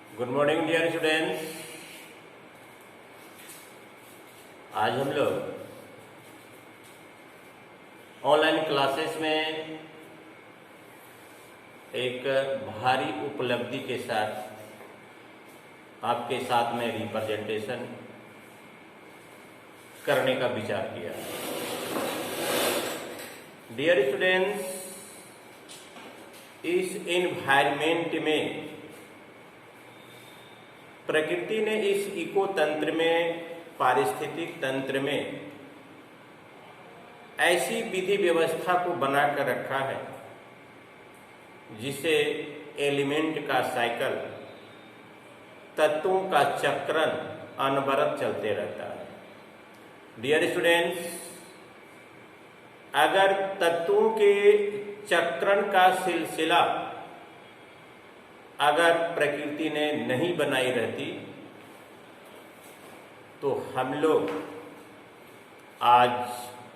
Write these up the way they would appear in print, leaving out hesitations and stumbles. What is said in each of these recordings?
Good morning dear students. आज हम लोग ऑनलाइन क्लासेस में एक भारी उपलब्धि के साथ आपके साथ में रिप्रेजेंटेशन करने का विचार किया। डियर स्टूडेंट्स, इस एनवायरमेंट में प्रकृति ने इस इको तंत्र में, पारिस्थितिक तंत्र में ऐसी विधि व्यवस्था को बनाकर रखा है जिसे एलिमेंट का साइकिल, तत्वों का चक्रण अनवरत चलते रहता है। डियर स्टूडेंट्स, अगर तत्वों के चक्रण का सिलसिला अगर प्रकृति ने नहीं बनाई रहती तो हम लोग आज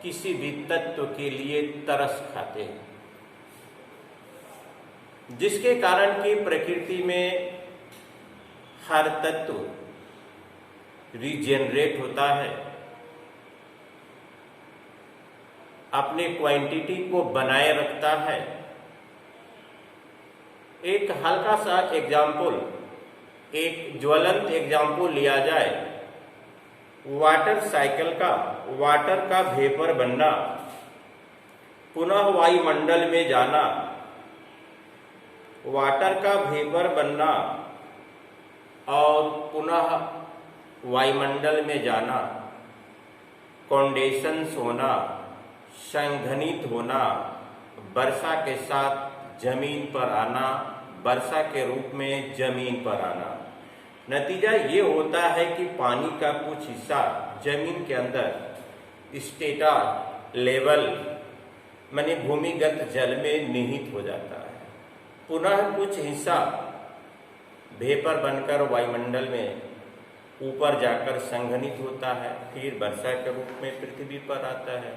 किसी भी तत्व के लिए तरस खाते हैं, जिसके कारण कि प्रकृति में हर तत्व रीजेनरेट होता है, अपने क्वांटिटी को बनाए रखता है। एक हल्का सा एग्जाम्पल, एक ज्वलंत एग्जाम्पल लिया जाए वाटर साइकिल का। वाटर का वेपर बनना, पुनः वायुमंडल में जाना, वाटर का वेपर बनना और पुनः वायुमंडल में जाना, कंडेंसेशन होना, संघनित होना, वर्षा के साथ जमीन पर आना, वर्षा के रूप में जमीन पर आना। नतीजा ये होता है कि पानी का कुछ हिस्सा जमीन के अंदर स्टेटर लेवल माने भूमिगत जल में निहित हो जाता है, पुनः कुछ हिस्सा वेपर बनकर वायुमंडल में ऊपर जाकर संघनित होता है, फिर वर्षा के रूप में पृथ्वी पर आता है।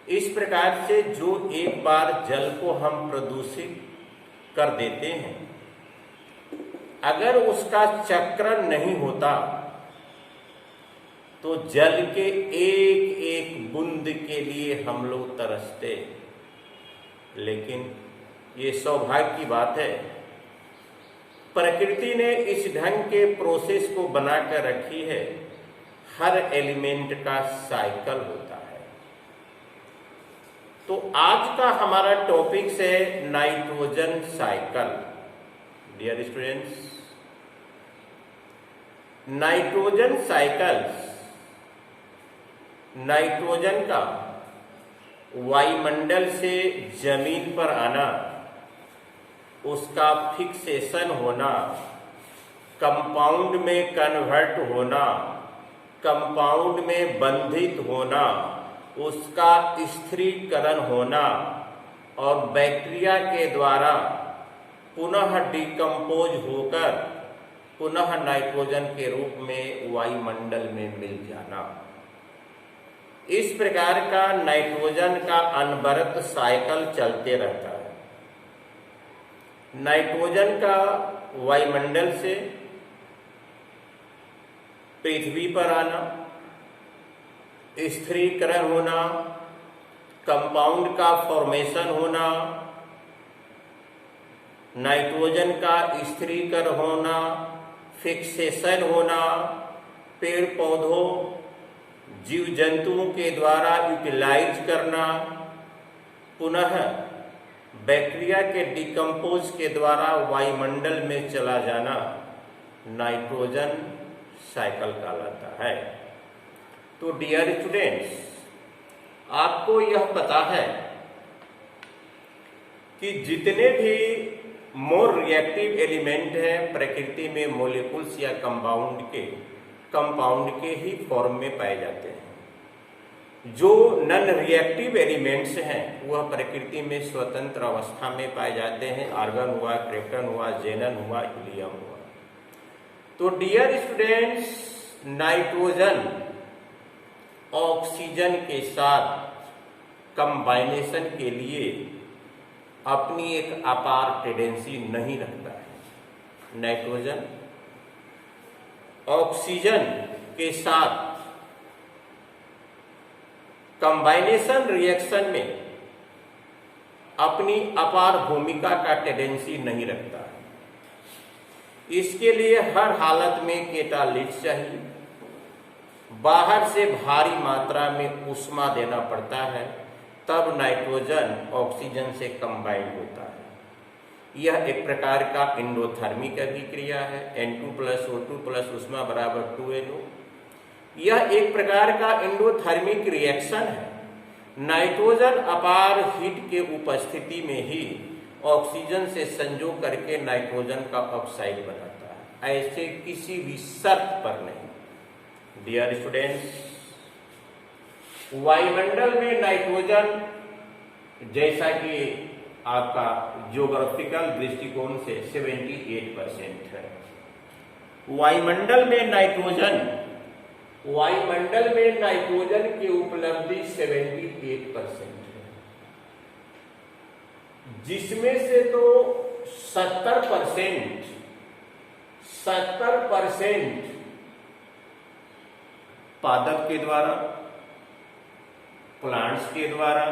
इस प्रकार से जो एक बार जल को हम प्रदूषित कर देते हैं, अगर उसका चक्रण नहीं होता तो जल के एक एक बूंद के लिए हम लोग तरसते। लेकिन ये सौभाग्य की बात है, प्रकृति ने इस ढंग के प्रोसेस को बनाकर रखी है। हर एलिमेंट का साइकिल होता है। तो आज का हमारा टॉपिक है nitrogen cycle. Dear students, nitrogen cycles, nitrogen का वायुमंडल से जमीन पर आना, उसका फिक्सेशन होना, कंपाउंड में कन्वर्ट होना, कंपाउंड में बंधित होना, उसका स्थिरीकरण होना और बैक्टीरिया के द्वारा पुनः डिकम्पोज होकर पुनः नाइट्रोजन के रूप में वायुमंडल में मिल जाना। इस प्रकार का नाइट्रोजन का अनवरत साइकिल चलते रहता है। नाइट्रोजन का वायुमंडल से पृथ्वी पर आना, स्थिरीकरण होना, कंपाउंड का फॉर्मेशन होना, नाइट्रोजन का स्थिरीकरण होना, फिक्सेशन होना, पेड़ पौधों, जीव जंतुओं के द्वारा यूटिलाइज करना, पुनः बैक्टीरिया के डिकम्पोज के द्वारा वायुमंडल में चला जाना, नाइट्रोजन साइकिल कहलाता है। तो डियर स्टूडेंट्स, आपको यह पता है कि जितने भी मोर रिएक्टिव एलिमेंट हैं प्रकृति में मॉलिक्यूल्स या कंपाउंड के ही फॉर्म में पाए जाते हैं। जो नॉन रिएक्टिव एलिमेंट्स हैं वह प्रकृति में स्वतंत्र अवस्था में पाए जाते हैं। आर्गन हुआ, क्रिप्टन हुआ, जेनन हुआ, हीलियम हुआ। तो डियर स्टूडेंट्स, नाइट्रोजन ऑक्सीजन के साथ कंबाइनेशन के लिए अपनी एक अपार टेंडेंसी नहीं रखता है। नाइट्रोजन ऑक्सीजन के साथ कंबाइनेशन रिएक्शन में अपनी अपार भूमिका का टेंडेंसी नहीं रखता है। इसके लिए हर हालत में कैटालिस्ट चाहिए, बाहर से भारी मात्रा में ऊष्मा देना पड़ता है, तब नाइट्रोजन ऑक्सीजन से कंबाइंड होता है। यह एक प्रकार का एंडोथर्मिक अभिक्रिया है। N2 प्लस O2 प्लस ऊष्मा बराबर 2NO। यह एक प्रकार का एंडोथर्मिक रिएक्शन है। नाइट्रोजन अपार हीट के उपस्थिति में ही ऑक्सीजन से संयोग करके नाइट्रोजन का ऑक्साइड बनाता है, ऐसे किसी भी शर्त पर नहीं। डियर स्टूडेंट्स, वायुमंडल में नाइट्रोजन, जैसा कि आपका ज्योग्राफिकल दृष्टिकोण से 78% है। वायुमंडल में नाइट्रोजन की उपलब्धि 78% है, जिसमें से तो 70% पादप के द्वारा, प्लांट्स के द्वारा,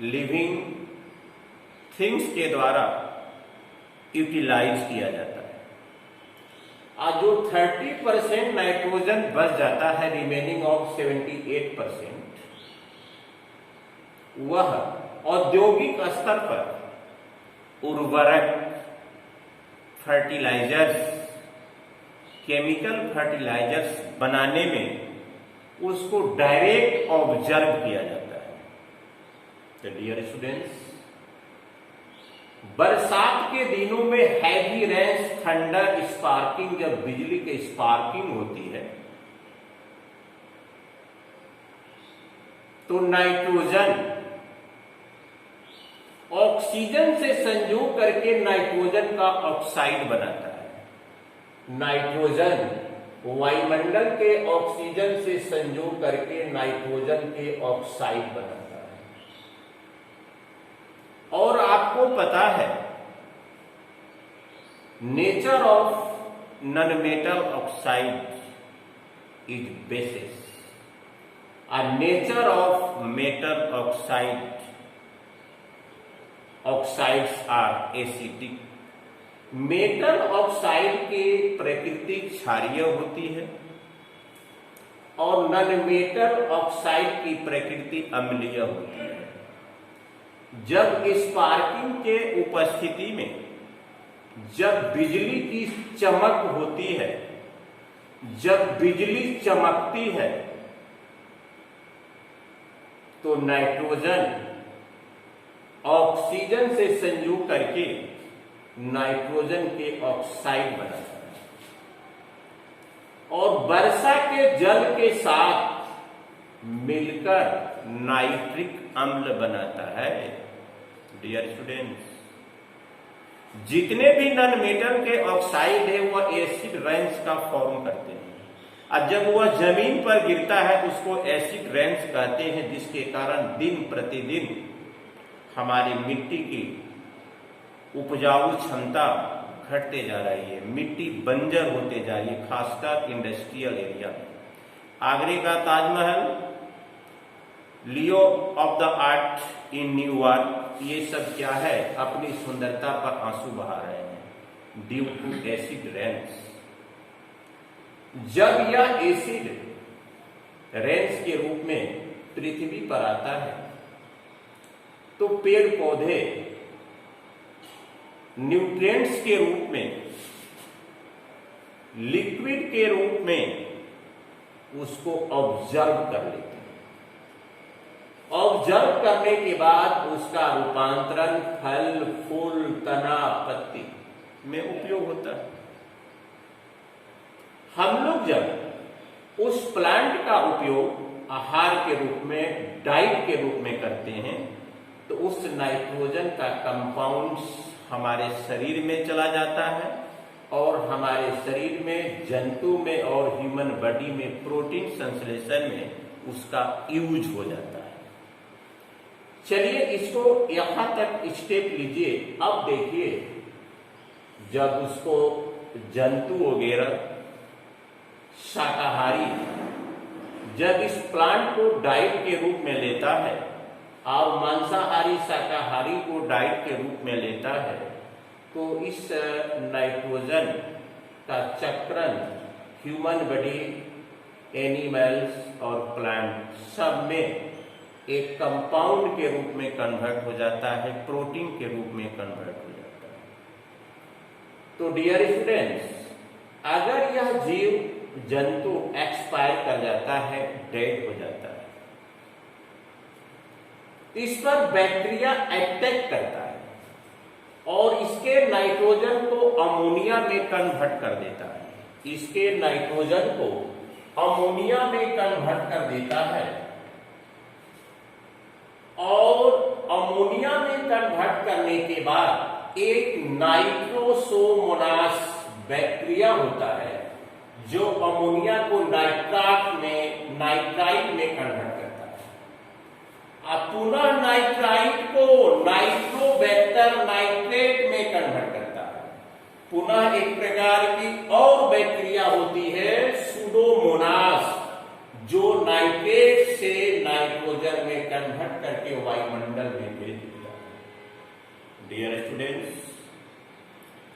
लिविंग थिंग्स के द्वारा यूटिलाइज किया जाता है। और जो 30% नाइट्रोजन बच जाता है, रिमेनिंग ऑफ 78%, वह औद्योगिक स्तर पर उर्वरक, फर्टिलाइजर्स, केमिकल फर्टिलाइजर्स बनाने में उसको डायरेक्ट ऑब्जर्व किया जाता है। तो डियर स्टूडेंट्स, बरसात के दिनों में हैवी रेन्स, थंडर, स्पार्किंग, जब बिजली की स्पार्किंग होती है तो नाइट्रोजन ऑक्सीजन से संयोग करके नाइट्रोजन का ऑक्साइड बनाता है। नाइट्रोजन वायुमंडल के ऑक्सीजन से संयोग करके नाइट्रोजन के ऑक्साइड बनाता है। और आपको पता है, nature of non metal oxide is basis, और nature of metal oxides are acidic. Metal oxide की प्रकृति क्षारीय होती है और नॉन मेटल ऑक्साइड की प्रकृति अम्लीय होती है। जब स्पार्किंग के उपस्थिति में जब बिजली की चमक होती है, जब बिजली चमकती है, तो नाइट्रोजन ऑक्सीजन से संयोग करके नाइट्रोजन के ऑक्साइड बनाता है और वर्षा के जल के साथ मिलकर नाइट्रिक अम्ल बनाता है। डियर स्टूडेंट्स, जितने भी नॉन मेटल के ऑक्साइड है वह एसिड रेन्स का फॉर्म करते हैं, और जब वह जमीन पर गिरता है उसको एसिड रेन्स कहते हैं, जिसके कारण दिन प्रतिदिन हमारी मिट्टी की उपजाऊ क्षमता घटते जा रही है, मिट्टी बंजर होते जा रही है, खासकर इंडस्ट्रियल एरिया में। आगरे का ताजमहल, लियो of the art in New York, ये सब क्या है, अपनी सुंदरता पर आंसू बहा रहे हैं ड्यू टू एसिड रेन्स। जब यह एसिड रेन्स के रूप में पृथ्वी पर आता है तो पेड़ पौधे न्यूट्रिएंट्स के रूप में, लिक्विड के रूप में उसको ऑब्जर्व कर लेते हैं। ऑब्जर्व करने के बाद उसका रूपांतरण फल, फूल, तना, पत्ती में उपयोग होता है। हम लोग जब उस प्लांट का उपयोग आहार के रूप में, डाइट के रूप में करते हैं, तो उस नाइट्रोजन का कंपाउंड हमारे शरीर में चला जाता है और हमारे शरीर में, जंतु में और ह्यूमन बॉडी में प्रोटीन संश्लेषण में उसका यूज हो जाता है। चलिए इसको यहां तक स्टेप लीजिए। अब देखिए, जब उसको जंतु वगैरह शाकाहारी जब इस प्लांट को डाइट के रूप में लेता है और मांसाहारी शाकाहारी को डाइट के रूप में लेता है, तो इस नाइट्रोजन का चक्रण ह्यूमन बॉडी, एनिमल्स और प्लांट सब में एक कंपाउंड के रूप में कन्वर्ट हो जाता है, प्रोटीन के रूप में कन्वर्ट हो जाता है। तो डियर स्टूडेंट्स, अगर यह जीव जंतु एक्सपायर कर जाता है, डेड हो जाता है, इस पर बैक्टीरिया अटैक करता है और इसके नाइट्रोजन को अमोनिया में कन्वर्ट कर देता है, इसके नाइट्रोजन को अमोनिया में कन्वर्ट कर देता है और अमोनिया में कन्वर्ट करने के बाद एक नाइट्रोसोमोनास बैक्टीरिया होता है जो अमोनिया को नाइट्राइट में कन्वर्ट करता है। अब पुनः नाइट्राइट को नाइट्रोबैक्टर नाइट्रेट में कन्वर्ट करता है। पुनः एक प्रकार की और बैक्टीरिया होती है सुडोमोनास, जो नाइट्रेट से नाइट्रोजन में कन्वर्ट करके वायुमंडल में भेज देता है। डियर स्टूडेंट्स,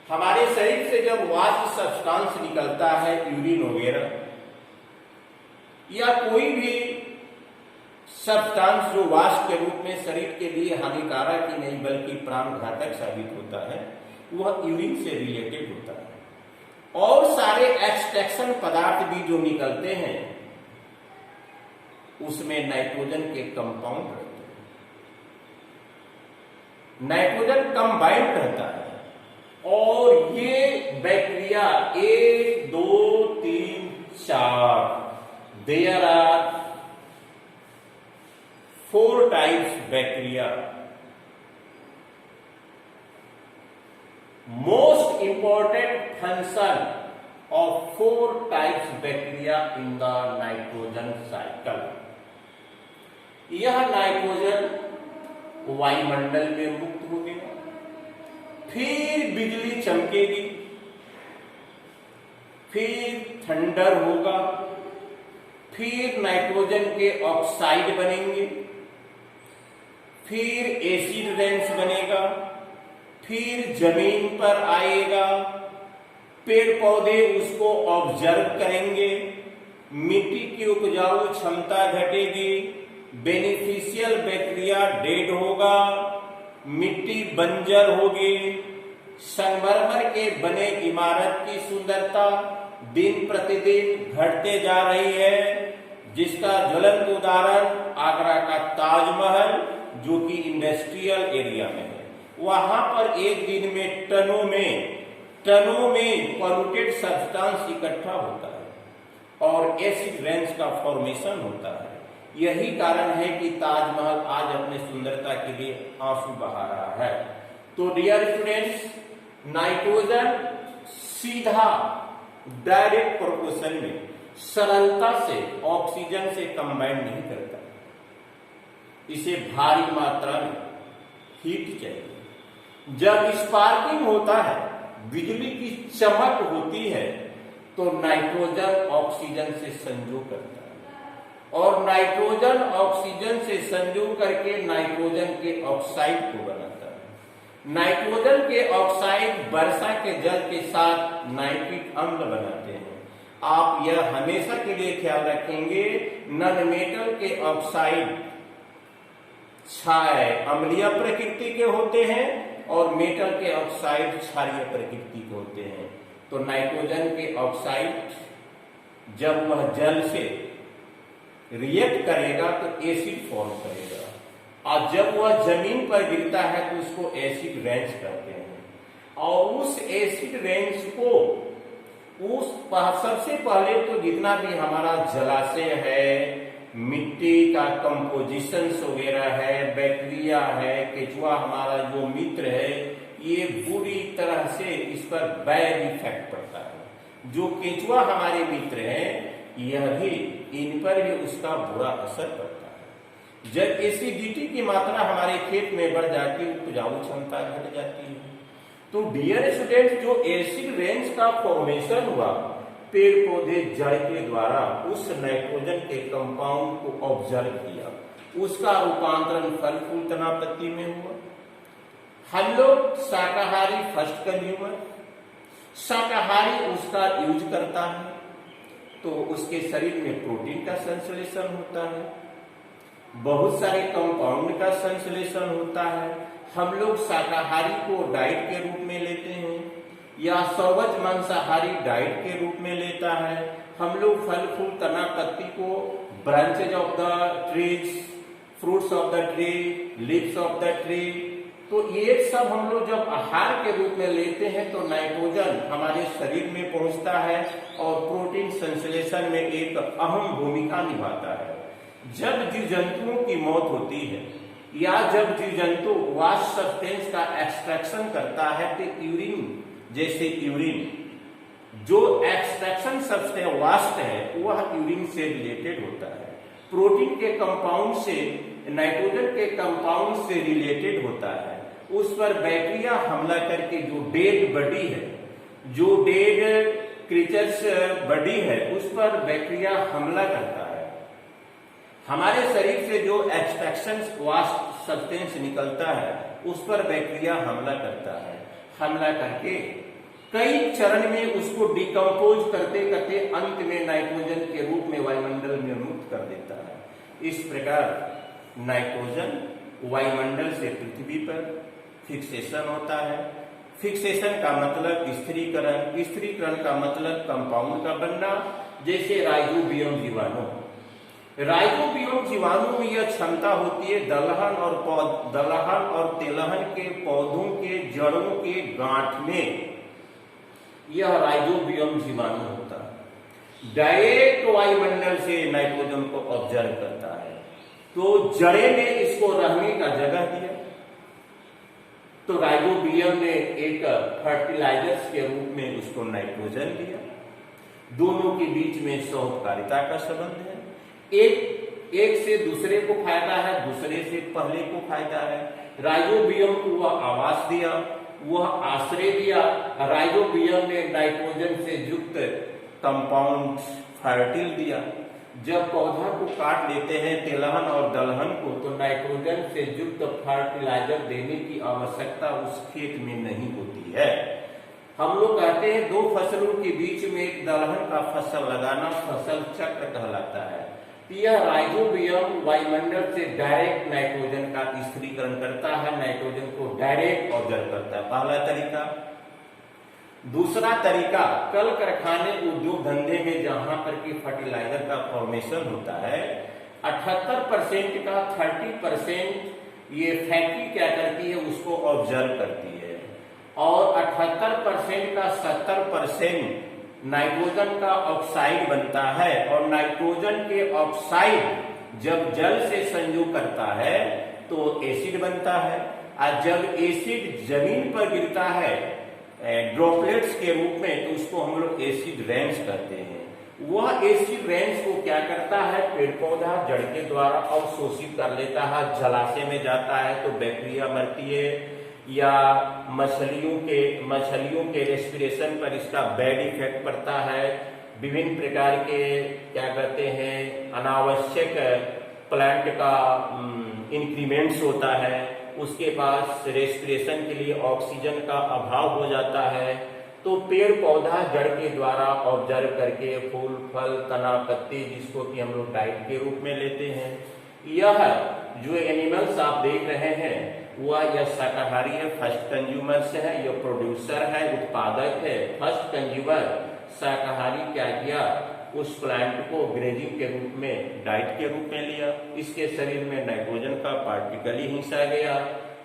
हमारे शरीर से जब वाष्प सब्सटेंस निकलता है, यूरिन वगैरह या कोई भी सब्सटेंस जो वाष्प के रूप में शरीर के लिए हानिकारक ही नहीं बल्कि प्राणघातक साबित होता है, वह यूरिन से रिलेटेड होता है। और सारे एक्सट्रैक्शन पदार्थ भी जो निकलते हैं उसमें नाइट्रोजन के कंपाउंड रहते हैं, नाइट्रोजन कंबाइंड रहता है और ये bacteria 1 2 3 4 there are 4 types bacteria. Most important function of 4 types bacteria in the nitrogen cycle। यह नाइट्रोजन वायुमंडल में मुक्त हो गया, फिर बिजली चमकेगी, फिर थंडर होगा, फिर नाइट्रोजन के ऑक्साइड बनेंगे, फिर एसिड रेन्स बनेगा, फिर जमीन पर आएगा, पेड़ पौधे उसको ऑब्जर्व करेंगे, मिट्टी की उपजाऊ क्षमता घटेगी, बेनिफिशियल बैक्टीरिया डेड होगा, मिट्टी बंजर होगी, संगमरमर के बने इमारत की सुंदरता दिन प्रतिदिन घटते जा रही है, जिसका ज्वलंत उदाहरण आगरा का ताजमहल जो कि इंडस्ट्रियल एरिया में है। वहां पर एक दिन में टनों में पॉल्यूटेड सब्सटेंस इकट्ठा होता है और एसिड रेन्स का फॉर्मेशन होता है। यही कारण है कि ताजमहल आज अपने सुंदरता के लिए आंसू बहा रहा है। तो डियर स्टूडेंट्स, नाइट्रोजन सीधा डायरेक्ट प्रोपोर्शन में सरलता से ऑक्सीजन से कंबाइन नहीं करता, इसे भारी मात्रा में हीट चाहिए। जब स्पार्किंग होता है, बिजली की चमक होती है, तो नाइट्रोजन ऑक्सीजन से संयोग करता है और नाइट्रोजन ऑक्सीजन से संयोग करके नाइट्रोजन के ऑक्साइड को बनाता है। नाइट्रोजन के ऑक्साइड वर्षा के जल के साथ नाइट्रिक अम्ल बनाते हैं। आप यह हमेशा के लिए ख्याल रखेंगे, नॉन मेटल के ऑक्साइड क्षारीय अम्लीय प्रकृति के होते हैं और मेटल के ऑक्साइड क्षारीय प्रकृति के होते हैं। तो नाइट्रोजन के ऑक्साइड जब वह जल से रिएक्ट करेगा तो एसिड फॉर्म करेगा और जब वह जमीन पर गिरता है तो उसको एसिड रेंज कहते हैं। और उस एसिड रेंज को सबसे पहले तो जितना भी हमारा जलाशय है, मिट्टी का कंपोजिशन वगैरह है, बैक्टीरिया है, केचुआ हमारा जो मित्र है, ये बुरी तरह से इस पर बैड इफेक्ट पड़ता है। जो केचुआ हमारे मित्र हैं, यह भी इन पर भी उसका बुरा असर पड़ता है। जब एसिडिटी की मात्रा हमारे खेत में बढ़ जाती है, उपजाऊ क्षमता घट जाती है। तो डियर स्टूडेंट, जो एसिड रेन्स का फॉर्मेशन हुआ पेड़ पौधे जड़ के द्वारा उस नाइट्रोजन के कंपाउंड को ऑब्जर्व किया, उसका रूपांतरण फल फूल तना पत्ती में हुआ। हम लोग शाकाहारी फर्स्ट कंज्यूमर, शाकाहारी उसका यूज करता है तो उसके शरीर में प्रोटीन का संश्लेषण होता है, बहुत सारे कंपाउंड का संश्लेषण होता है। हम लोग शाकाहारी को डाइट के रूप में लेते हैं या स्वज मांसाहारी डाइट के रूप में लेता है। हम लोग फल फूल तना पत्ती को branches of the trees, fruits of the tree, leaves of the tree, तो ये सब हम लोग जब आहार के रूप में लेते हैं तो नाइट्रोजन हमारे शरीर में पहुंचता है और प्रोटीन संश्लेषण में एक अहम भूमिका निभाता है। जब जीव जंतुओं की मौत होती है या जब जीव जंतु वास्ट सब्सटेंस का एक्सट्रैक्शन करता है तो यूरिन, जैसे यूरिन जो एक्सट्रैक्शन सब्सटेंस वास्ट है वह यूरिन से रिलेटेड होता है, प्रोटीन के कंपाउंड से, नाइट्रोजन के कंपाउंड से रिलेटेड होता है। उस पर बैक्टीरिया हमला करके जो डेड बॉडी है, जो डेड क्रीचर्स बॉडी है, उस पर बैक्टीरिया हमला करता है। हमारे शरीर से जो एक्सट्रैक्शन वास्ट सब्सटेंस निकलता है उस पर बैक्टीरिया हमला करता है, हमला करके कई चरण में उसको डिकम्पोज करते करते अंत में नाइट्रोजन के रूप में वायुमंडल में मुक्त कर देता है। इस प्रकार नाइट्रोजन वायुमंडल से पृथ्वी पर फिक्सेशन होता है। फिक्सेशन का मतलब स्थिरीकरण, स्थिरीकरण का मतलब कंपाउंड का बनना, जैसे राइजोबियम जीवाणु। राइजोबियम जीवाणु में यह क्षमता होती है दलहन और तेलहन के पौधों के जड़ों के गांठ में यह राइजोबियम जीवाणु होता है, डायरेक्ट वायुमंडल से नाइट्रोजन को ऑब्जर्व करता है। तो जड़े ने इसको रहने का जगह दिया, तो राइजोबियम ने एक फर्टिलाइजर्स के रूप में उसको नाइट्रोजन दिया। दोनों के बीच में सहकारिता का संबंध है, एक से दूसरे को फायदा है, दूसरे से पहले को फायदा है। राइजोबियम को वह आवास दिया, वह आश्रय दिया। राइजोबियम ने नाइट्रोजन से युक्त कंपाउंड फर्टिल दिया। जब पौधा को काट लेते हैं तेलहन और दलहन को, तो नाइट्रोजन से युक्त फर्टिलाइजर देने की आवश्यकता उस खेत में नहीं होती है। हम लोग कहते हैं दो फसलों के बीच में एक दलहन का फसल लगाना फसल चक्र कहलाता है। यह राइजोबियम वायुमंडल से डायरेक्ट नाइट्रोजन का स्थिरीकरण करता है, नाइट्रोजन को डायरेक्ट ऑब्जर्व करता है, पहला तरीका। दूसरा तरीका, कल कारखाने उद्योग धंधे में जहां पर की फर्टिलाइजर का फॉर्मेशन होता है, 78% का 30% ये फैक्ट्री क्या करती है, उसको ऑब्जर्व करती है, और 78% का 70% नाइट्रोजन का ऑक्साइड बनता है। और नाइट्रोजन के ऑक्साइड जब जल से संयोग करता है तो एसिड बनता है, और जब एसिड जमीन पर गिरता है ड्रॉपलेट्स के रूप में, तो उसको हम लोग एसिड रेन्स कहते हैं। वह एसिड रेन्स को क्या करता है, पेड़ पौधा जड़ के द्वारा अवशोषित कर लेता है, जलाशय में जाता है तो बैक्टीरिया मरती है, या मछलियों के रेस्पिरेशन पर इसका बैड इफेक्ट पड़ता है। विभिन्न प्रकार के क्या कहते हैं अनावश्यक प्लांट का इंक्रीमेंट्स होता है, उसके पास रेस्पिरेशन के लिए ऑक्सीजन का अभाव हो जाता है। तो पेड़ पौधा जड़ के द्वारा ऑब्जर्व करके फूल फल तना पत्ती, जिसको कि हम लोग डाइट के रूप में लेते हैं, यह जो एनिमल्स आप देख रहे हैं वह यह शाकाहारी है, फर्स्ट कंज्यूमर से है, यह प्रोड्यूसर है, उत्पादक है। फर्स्ट कंज्यूमर शाकाहारी क्या किया, उस प्लांट को ग्रेजिंग के रूप में डाइट के रूप में लिया, इसके शरीर में नाइट्रोजन का पार्टिकल ही हिस्सा गया,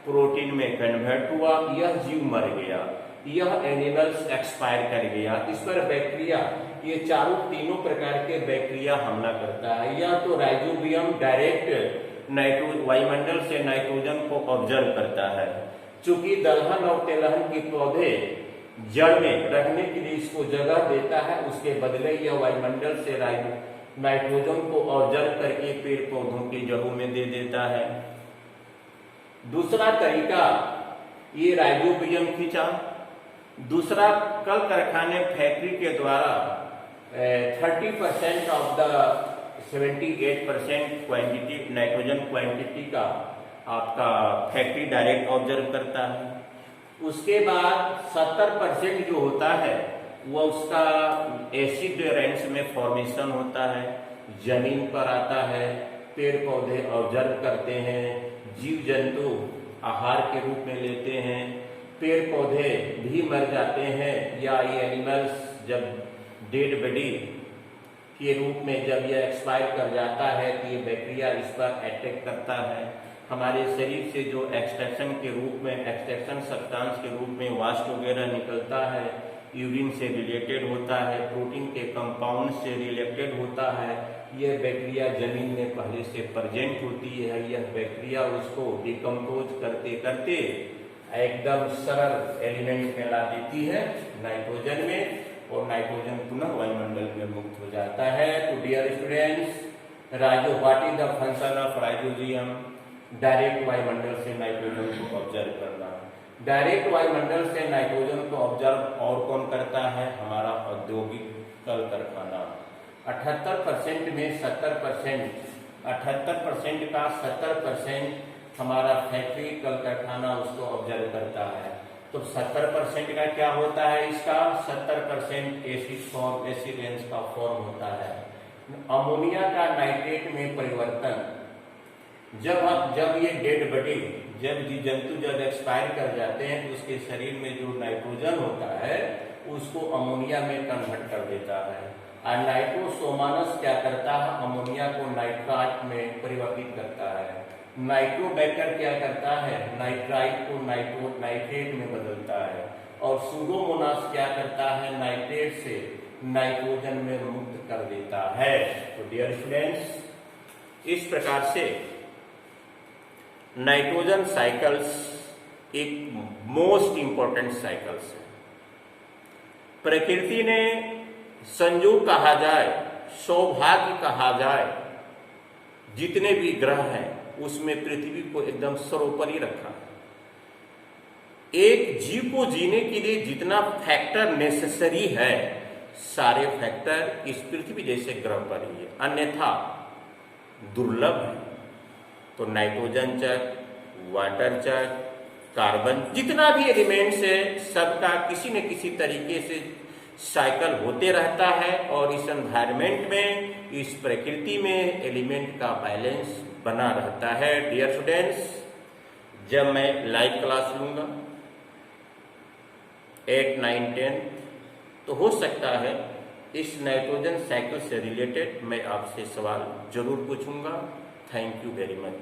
प्रोटीन में कन्वर्ट हुआ, यह जीव मर गया, यह एनिमल्स एक्सपायर कर गया। इस पर बैक्टीरिया, ये तीनों प्रकार के बैक्टीरिया हमला करता है। यह तो राइजोबियम डायरेक्ट वायुमंडल से नाइट्रोजन को ऑब्जर्व करता है। चूंकि दलहन और तेलहन के पौधे जड़ में रखने के लिए इसको जगह देता है, उसके बदले यह वायुमंडल से नाइट्रोजन को ऑब्जर्व करके पेड़ पौधों की जड़ों में दे देता है। दूसरा तरीका, ये राइजोबियम खींचा, दूसरा, कल कारखाने फैक्ट्री के द्वारा 30% of the 78% quantity nitrogen quantity का आपका फैक्ट्री डायरेक्ट ऑब्जर्व करता है। उसके बाद 70% जो होता है वो उसका एसिड रेंस में फॉर्मेशन होता है, जमीन पर आता है, पेड़ पौधे ऑब्जर्व करते हैं, जीव जंतु आहार के रूप में लेते हैं, पेड़ पौधे भी मर जाते हैं, या ये एनिमल्स जब डेड बॉडी के रूप में जब यह एक्सपायर कर जाता है तो ये बैक्टीरिया इस पर अटैक करता है। हमारे शरीर से जो एक्सट्रैक्शन के रूप में, एक्सट्रैक्शन सब्सटेंस के रूप में वाष्प वगैरह निकलता है, यूरिन से रिलेटेड होता है, प्रोटीन के कंपाउंड से रिलेटेड होता है, यह बैक्टीरिया जमीन में पहले से प्रेजेंट होती है। यह बैक्टीरिया उसको डिकम्पोज करते करते एकदम सरल एलिमेंट में ला देती है नाइट्रोजन में, और नाइट्रोजन पुनः वायुमंडल में मुक्त हो जाता है। तो dear students, what is the function of rhizobium? Direct वायुमंडल से नाइट्रोजन को ऑब्जर्व करना। डायरेक्ट वायुमंडल से नाइट्रोजन को ऑब्जर्व और कौन करता है? हमारा औद्योगिक कल कारखाना। 78% में 70%, 78% का 70% हमारा फैक्ट्री कल कारखाना उसको ऑब्जर्व करता है। तो 70% का क्या होता है? इसका 70% एसिड रेंज का फॉर्म होता है। अमोनिया का नाइट्रेट में परिवर्तन, जब ये डेड बॉडी, जब जीव जंतु जब एक्सपायर कर जाते हैं तो उसके शरीर में जो नाइट्रोजन होता है उसको अमोनिया में कन्वर्ट कर देता है। और नाइट्रोसोमानस क्या करता है? अमोनिया को नाइट्राइट में परिवर्तित करता है। नाइट्रोबैक्टर क्या करता है? नाइट्राइट को नाइट्रेट में बदलता है। और सूडोमोनास क्या करता है? नाइट्रेट से नाइट्रोजन में मुक्त कर देता है। तो डियर स्टूडेंट्स, इस प्रकार से नाइट्रोजन साइकिल्स एक मोस्ट इंपॉर्टेंट साइकिल्स है। प्रकृति ने संयोग कहा जाए, सौभाग्य कहा जाए, जितने भी ग्रह हैं उसमें पृथ्वी को एकदम सर्वोपरि रखा है। एक जीव को जीने के लिए जितना फैक्टर नेसेसरी है, सारे फैक्टर इस पृथ्वी जैसे ग्रह पर ही है, अन्यथा दुर्लभ है। तो नाइट्रोजन चक, वाटर चक, कार्बन, जितना भी एलिमेंट्स है सबका किसी न किसी तरीके से साइकिल होते रहता है, और इस एनवायरमेंट में, इस प्रकृति में एलिमेंट का बैलेंस बना रहता है। डियर स्टूडेंट्स, जब मैं लाइव क्लास लूंगा 8, 9, 10, तो हो सकता है इस नाइट्रोजन साइकिल से रिलेटेड मैं आपसे सवाल जरूर पूछूंगा। Thank you very much.